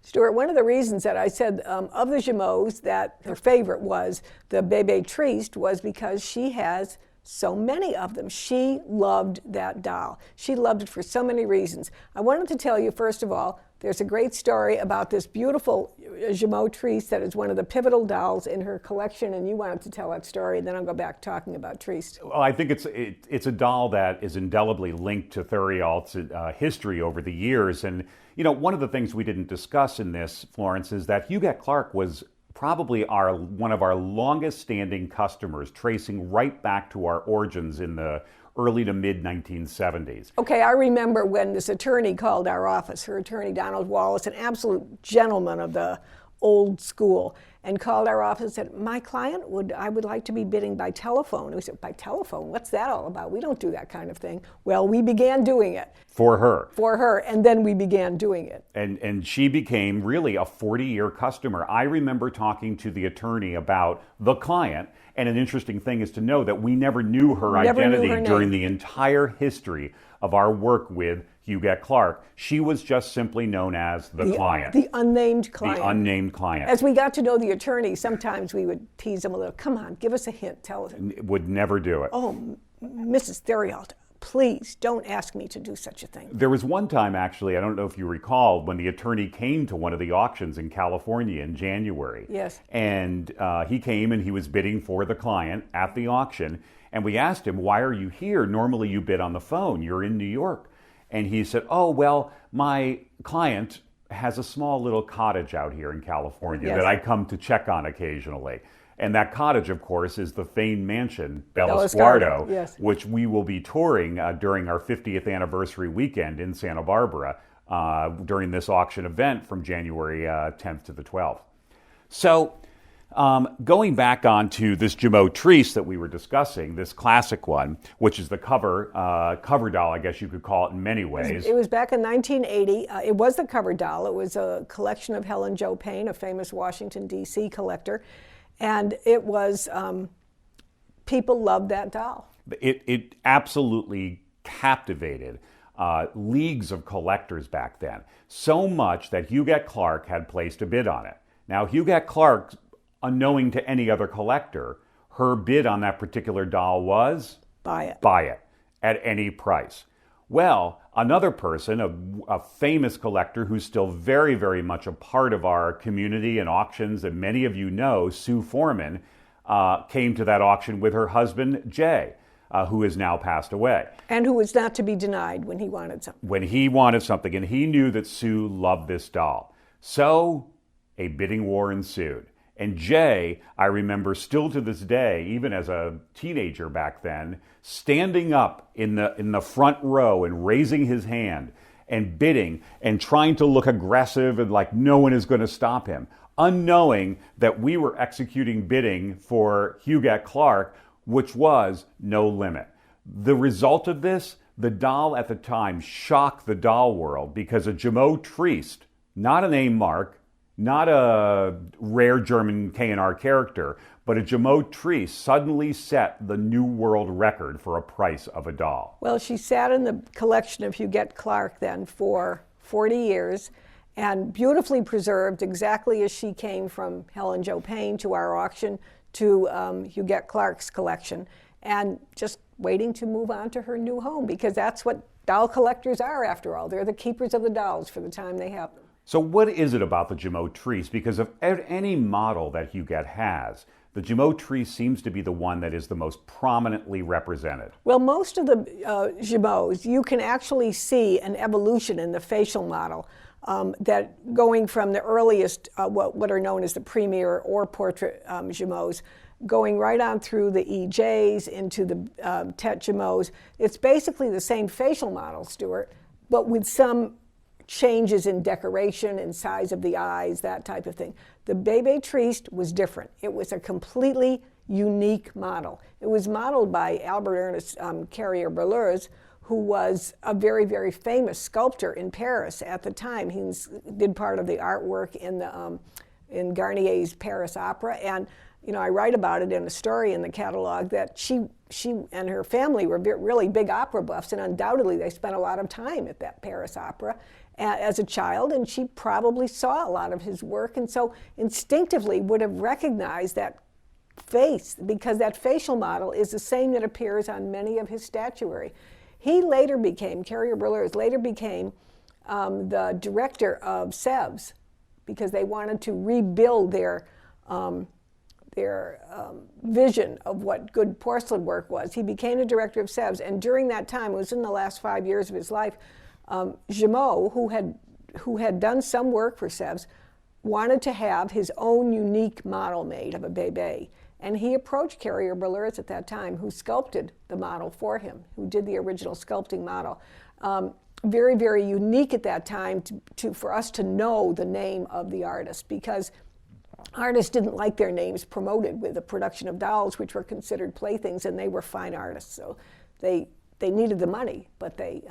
Stuart, one of the reasons that I said of the Jumeaus that her favorite was the Bébé Triste was because she has so many of them. She loved that doll. She loved it for so many reasons. I wanted to tell you, first of all, there's a great story about this beautiful Jumeau Triste that is one of the pivotal dolls in her collection, and you wanted to tell that story, and then I'll go back talking about Triste. Well, I think it's a doll that is indelibly linked to Theriault's history over the years. And, you know, one of the things we didn't discuss in this, Florence, is that Huguette Clark was probably one of our longest standing customers, tracing right back to our origins in the early to mid 1970s. Okay, I remember when this attorney called our office, her attorney Donald Wallace, an absolute gentleman of the old school, and called our office and said, my client I would like to be bidding by telephone. And we said, by telephone? What's that all about? We don't do that kind of thing. Well, we began doing it. For her, and then we began doing it. And she became really a 40-year customer. I remember talking to the attorney about the client, and an interesting thing is to know that we never knew her identity during the entire history of our work with Huguette Clark. She was just simply known as the client. The unnamed client. The unnamed client. As we got to know the attorney, sometimes we would tease him a little. Come on, give us a hint. Tell us. Would never do it. Oh, Mrs. Theriault, please don't ask me to do such a thing. There was one time, actually, I don't know if you recall, when the attorney came to one of the auctions in California in January. Yes. And he came and he was bidding for the client at the auction. And we asked him, why are you here? Normally you bid on the phone. You're in New York. And he said, oh, well, my client has a small little cottage out here in California that I come to check on occasionally. And that cottage, of course, is the famed mansion, Bella Sguardo, yes, which we will be touring during our 50th anniversary weekend in Santa Barbara during this auction event from January 10th to the 12th. So going back onto this Jumeau Triste that we were discussing, this classic one, which is the cover doll, I guess you could call it in many ways. It was back in 1980. It was the cover doll. It was a collection of Helen Jo Payne, a famous Washington, D.C. collector. And it was, people loved that doll. It absolutely captivated leagues of collectors back then. So much that Huguette Clark had placed a bid on it. Now, Huguette Clark, unknowing to any other collector, her bid on that particular doll was? Buy it. Buy it at any price. Well, another person, a famous collector who's still very, very much a part of our community and auctions, and many of you know, Sue Foreman, came to that auction with her husband, Jay, who has now passed away. And who was not to be denied when he wanted something. When he wanted something, and he knew that Sue loved this doll. So a bidding war ensued. And Jay, I remember still to this day, even as a teenager back then, standing up in the front row and raising his hand and bidding and trying to look aggressive and like no one is going to stop him, unknowing that we were executing bidding for Huguette Clark, which was no limit. The result of this, the doll at the time shocked the doll world because a Jumeau Triste, not a name mark, not a rare German K&R character, but a Jumeau Triste suddenly set the new world record for a price of a doll. Well, she sat in the collection of Huguette Clark then for 40 years and beautifully preserved exactly as she came from Helen Jo Payne to our auction to Huguette Clark's collection, and just waiting to move on to her new home, because that's what doll collectors are after all. They're the keepers of the dolls for the time they have them. So what is it about the Jumeau Triste? Because of any model that Huguette has, the Jumeau Triste seems to be the one that is the most prominently represented. Well, most of the Jumeaus, you can actually see an evolution in the facial model, that going from the earliest, what are known as the premier or portrait Jumeaus, going right on through the EJs into the Tete Jumeaus. It's basically the same facial model, Stuart, but with some changes in decoration and size of the eyes, that type of thing. The Bébé Triste was different. It was a completely unique model. It was modeled by Albert Ernest Carrier-Belleuse, who was a very, very famous sculptor in Paris at the time. He did part of the artwork in Garnier's Paris Opera, and I write about it in a story in the catalog that she and her family were really big opera buffs, and undoubtedly they spent a lot of time at that Paris Opera as a child, and she probably saw a lot of his work, and so instinctively would have recognized that face, because that facial model is the same that appears on many of his statuary. He later became, Carrier-Brulers later became the director of Sèvres, because they wanted to rebuild their vision of what good porcelain work was. He became the director of Sèvres, and during that time, it was in the last 5 years of his life, Jumeau, who had done some work for Sèvres, wanted to have his own unique model made of a bébé. And he approached Carrier-Brulers at that time, who sculpted the model for him, who did the original sculpting model. Very, very unique at that time for us to know the name of the artist, because artists didn't like their names promoted with the production of dolls, which were considered playthings, and they were fine artists. So they needed the money, but they,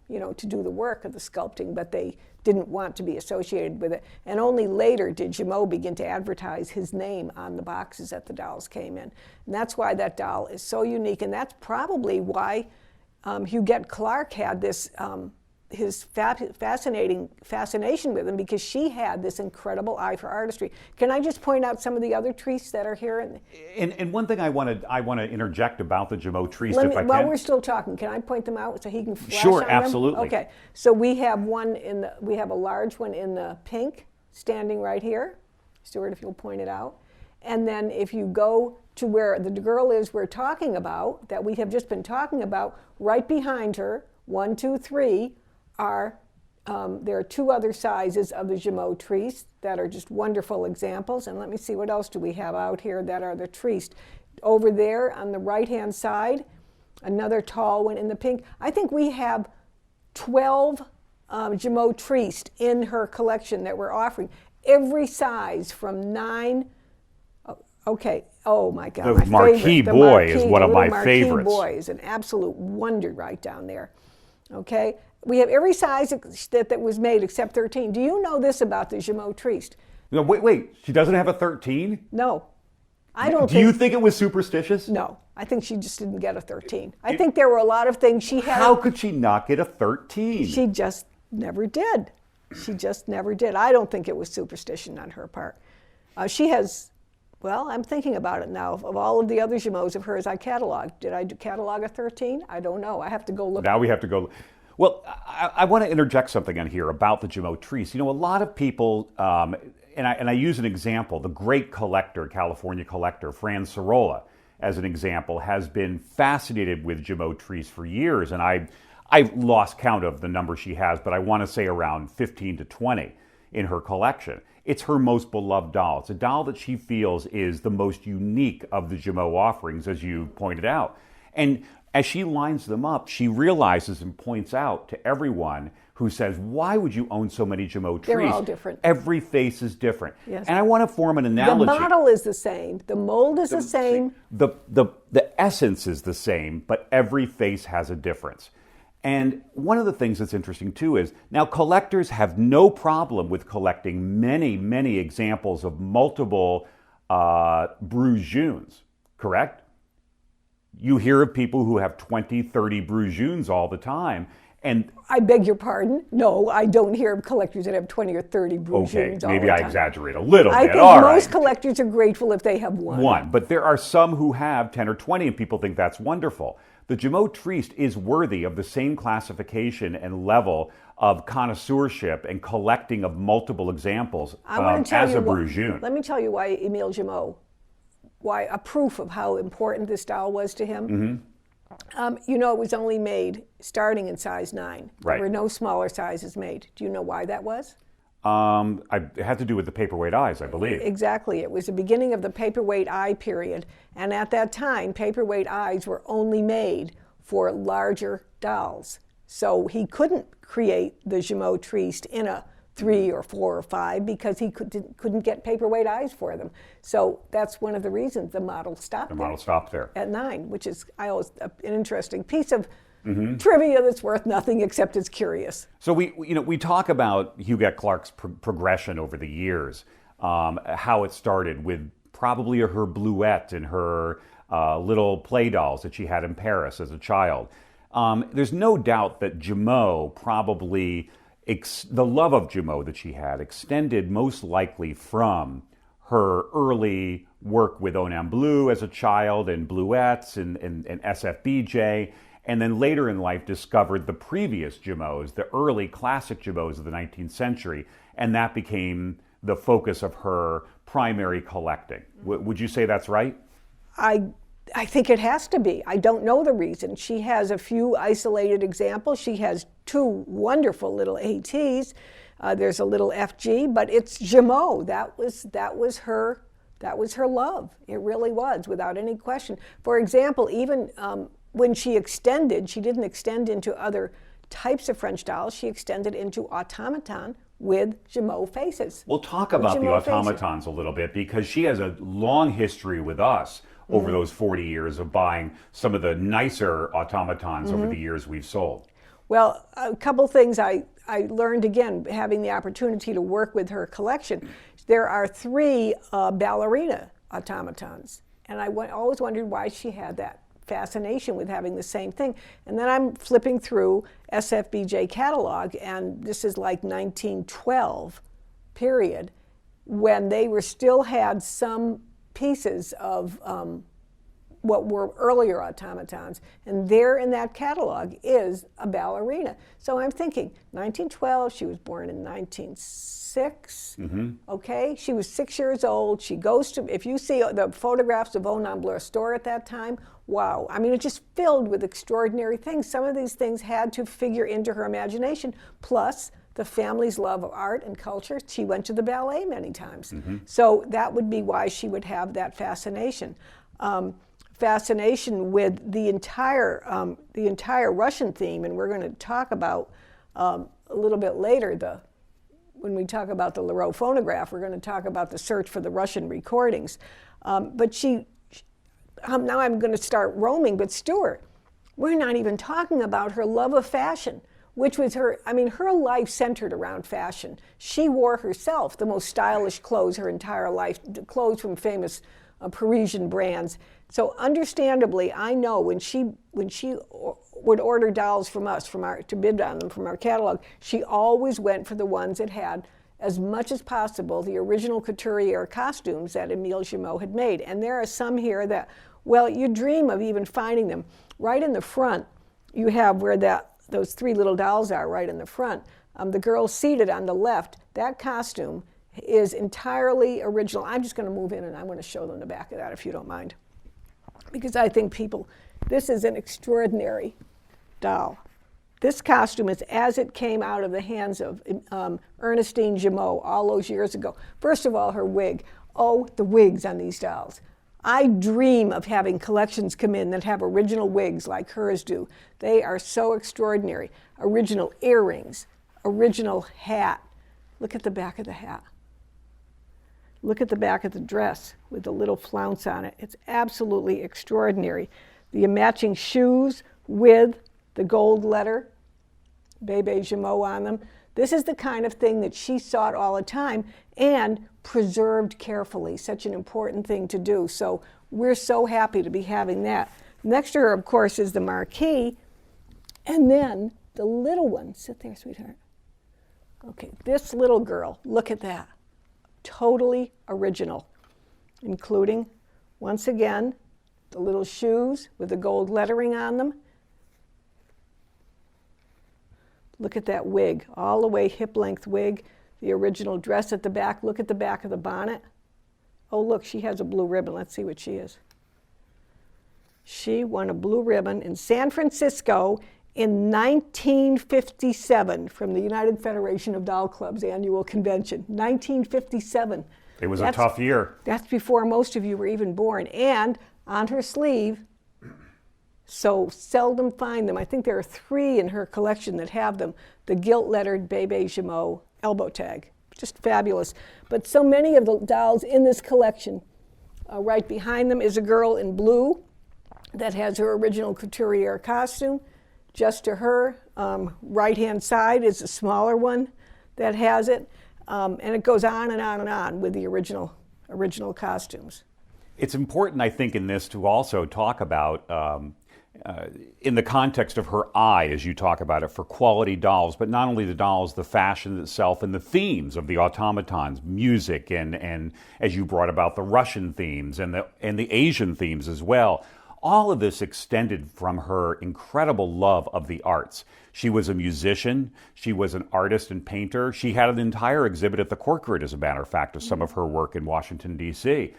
to do the work of the sculpting, but they didn't want to be associated with it. And only later did Jumeau begin to advertise his name on the boxes that the dolls came in. And that's why that doll is so unique, and that's probably why Huguette Clark had this his fascination with him, because she had this incredible eye for artistry. Can I just point out some of the other Tristes that are here? And one thing I want to interject about the Jumeau Triste, if I can. While we're still talking, can I point them out so he can flash Sure, on absolutely. them? Okay, so we have a large one in the pink, standing right here. Stuart, if you'll point it out. And then if you go to where the girl is we're talking about, that we have just been talking about, right behind her, 1, 2, 3, there are 2 other sizes of the Jumeau Triste that are just wonderful examples. And let me see, what else do we have out here that are the Triste? Over there on the right-hand side, another tall one in the pink. I think we have 12 Jumeau Triste in her collection that we're offering. Every size from 9, okay, oh my God, the Marquis Boy is one of my favorites. The Marquis Boy is an absolute wonder right down there, okay? We have every size that was made except 13. Do you know this about the Jumeau Triste? No, wait, she doesn't have a 13? No. I don't Do you think it was superstitious? No, I think she just didn't get a 13. I think there were a lot of things she had. How could she not get a 13? She just never did. She just never did. I don't think it was superstition on her part. She has, well, I'm thinking about it now. Of all of the other Jumeaus of hers I cataloged, did I catalog a 13? I don't know. I have to go look. Now we have to go. Well, I want to interject something on here about the Jumeau Triste. A lot of people, and I use an example, the great collector, California collector, Fran Sorolla, as an example, has been fascinated with Jumeau Triste for years, and I've lost count of the number she has, but I want to say around 15 to 20 in her collection. It's her most beloved doll. It's a doll that she feels is the most unique of the Jumeau offerings, as you pointed out. And as she lines them up, she realizes and points out to everyone who says, why would you own so many Jumeau Tristes? They're all different. Every face is different. Yes. And I want to form an analogy. The model is the same. The mold is the same. The essence is the same, but every face has a difference. And one of the things that's interesting too is, now collectors have no problem with collecting many, many examples of multiple Bruges, correct? You hear of people who have 20, 30 Bruges all the time. And I beg your pardon? No, I don't hear of collectors that have 20 or 30 Bruges all the time. Maybe I exaggerate a little bit. I think most collectors are grateful if they have one. But there are some who have 10 or 20, and people think that's wonderful. The Jumeau Triste is worthy of the same classification and level of connoisseurship and collecting of multiple examples as a Bruges. Let me tell you why Emile Jumeau, why a proof of how important this doll was to him. Mm-hmm. It was only made starting in size 9. Right. There were no smaller sizes made. Do you know why that was? It had to do with the paperweight eyes, I believe. Exactly. It was the beginning of the paperweight eye period. And at that time, paperweight eyes were only made for larger dolls. So he couldn't create the Jumeau Triste in a 3 or 4 or 5 because he couldn't get paperweight eyes for them. So that's one of the reasons the model stopped there. The model stopped there. At 9, which is an interesting piece of trivia that's worth nothing except it's curious. So we talk about Huguette Clark's progression over the years, how it started with probably her bluette and her little play dolls that she had in Paris as a child. There's no doubt that Jumeau probably, the love of Jumeau that she had extended most likely from her early work with Onan Bleu as a child and bluettes and SFBJ, and then later in life discovered the previous Jumeaus, the early classic Jumeaus of the 19th century, and that became the focus of her primary collecting. Would you say that's right? I think it has to be. I don't know the reason. She has a few isolated examples. She has two wonderful little ATs. There's a little FG, but it's Jumeau. That was her love. It really was, without any question. For example, even when she extended, she didn't extend into other types of French dolls. She extended into automaton with Jumeau faces. We'll talk about the automatons a little bit, because she has a long history with us over those 40 years of buying some of the nicer automatons over the years we've sold. Well, a couple things I learned, again, having the opportunity to work with her collection. There are 3 ballerina automatons, and I always wondered why she had that fascination with having the same thing. And then I'm flipping through SFBJ catalog, and this is like 1912 period, when they were still had some pieces of what were earlier automatons, and there in that catalog is a ballerina. So I'm thinking, 1912, she was born in 1906, okay? She was 6 years old. She goes to, if you see the photographs of Onan Bleu store at that time, wow. I mean, it's just filled with extraordinary things. Some of these things had to figure into her imagination, plus the family's love of art and culture. She went to the ballet many times. So that would be why she would have that fascination. Fascination with the entire Russian theme, and we're going to talk about a little bit later, when we talk about the Leroux phonograph, we're going to talk about the search for the Russian recordings. But now I'm going to start roaming, but Stuart, we're not even talking about her love of fashion, which was her life centered around fashion. She wore herself the most stylish clothes her entire life, clothes from famous Parisian brands. So understandably, I know when she would order dolls from us, to bid on them from our catalog, she always went for the ones that had, as much as possible, the original couturier costumes that Émile Jumeau had made. And there are some here that, well, you dream of even finding them. Right in the front, you have where those 3 little dolls are, right in the front. The girl seated on the left, that costume is entirely original. I'm just going to move in and I'm going to show them the back of that, if you don't mind. Because I think this is an extraordinary doll. This costume is as it came out of the hands of Ernestine Jumeau all those years ago. First of all, her wig. Oh, the wigs on these dolls. I dream of having collections come in that have original wigs like hers do. They are so extraordinary. Original earrings, original hat. Look at the back of the hat. Look at the back of the dress with the little flounce on it. It's absolutely extraordinary. The matching shoes with the gold letter, Bébé Jumeau, on them. This is the kind of thing that she sought all the time and preserved carefully, such an important thing to do. So we're so happy to be having that. Next to her, of course, is the marquee, and then the little one. Sit there, sweetheart. Okay, this little girl, look at that. Totally original, including, once again, the little shoes with the gold lettering on them. Look at that wig, all the way hip-length wig, the original dress at the back. Look at the back of the bonnet. Oh, look, she has a blue ribbon. Let's see what she is. She won a blue ribbon in San Francisco in 1957 from the United Federation of Doll Clubs annual convention. 1957. It was a tough year. That's before most of you were even born. And on her sleeve, so seldom find them. I think there are 3 in her collection that have them. The gilt-lettered Bébé Jumeau elbow tag. Just fabulous. But so many of the dolls in this collection, right behind them is a girl in blue that has her original couturier costume. Just to her right-hand side is a smaller one that has it. And it goes on and on and on with the original original costumes. It's important, I think, in this to also talk about, in the context of her eye, as you talk about it, for quality dolls, but not only the dolls, the fashion itself and the themes of the automatons, music, and as you brought about, the Russian themes and the Asian themes as well. All of this extended from her incredible love of the arts. She was a musician. She was an artist and painter. She had an entire exhibit at the Corcoran, as a matter of fact, of some of her work in Washington, D.C.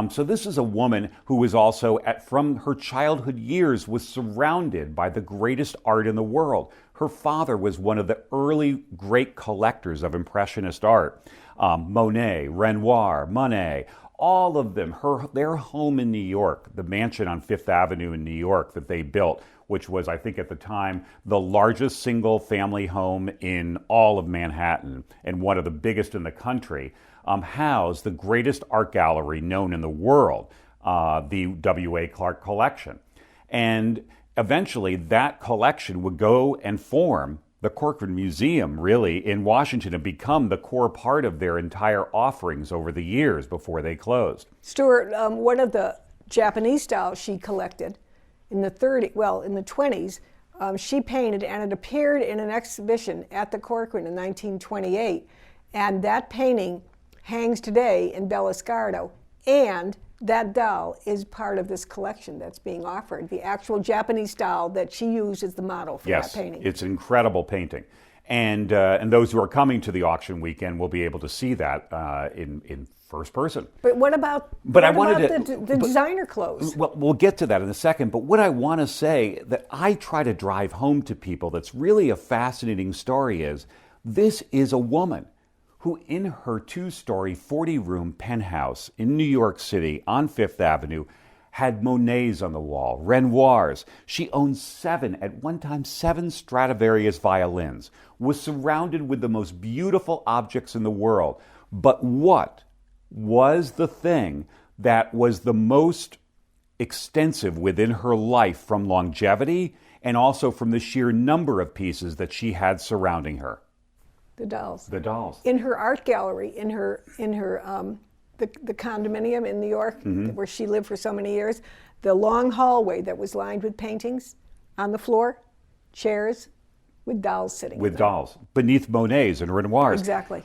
So this is a woman who was also, from her childhood years, was surrounded by the greatest art in the world. Her father was one of the early great collectors of Impressionist art. Monet, Renoir, Monet, all of them. Their home in New York, the mansion on Fifth Avenue in New York that they built, which was, I think at the time, the largest single family home in all of Manhattan and one of the biggest in the country, housed the greatest art gallery known in the world, the W.A. Clark collection. And eventually that collection would go and form the Corcoran Museum, really, in Washington, and become the core part of their entire offerings over the years before they closed. Stuart, one of the Japanese dolls she collected in the 20s, she painted, and it appeared in an exhibition at the Corcoran in 1928. And that painting hangs today in Bellascardo, and that doll is part of this collection that's being offered, the actual Japanese doll that she used as the model for that painting. Yes, it's an incredible painting. And those who are coming to the auction weekend will be able to see that in first person. But what about the designer clothes? Well, we'll get to that in a second, but what I want to say that I try to drive home to people that's really a fascinating story is, this is a woman who in her 2-story, 40-room penthouse in New York City on Fifth Avenue had Monets on the wall, Renoirs. She owned at one time, seven Stradivarius violins, was surrounded with the most beautiful objects in the world. But what was the thing that was the most extensive within her life from longevity and also from the sheer number of pieces that she had surrounding her? The dolls. The dolls. In her art gallery, in her the condominium in New York, where she lived for so many years, the long hallway that was lined with paintings on the floor, chairs with dolls sitting. With dolls beneath Monets and Renoirs. Exactly.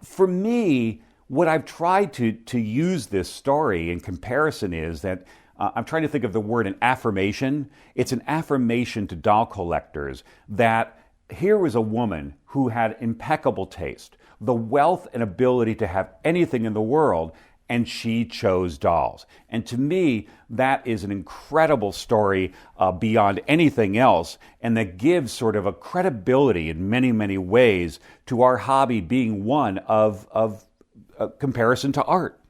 For me, what I've tried to use this story in comparison is that I'm trying to think of the word an affirmation. It's an affirmation to doll collectors that here was a woman who had impeccable taste, the wealth and ability to have anything in the world, and she chose dolls. And to me, that is an incredible story beyond anything else, and that gives sort of a credibility in many, many ways to our hobby being one of comparison to art.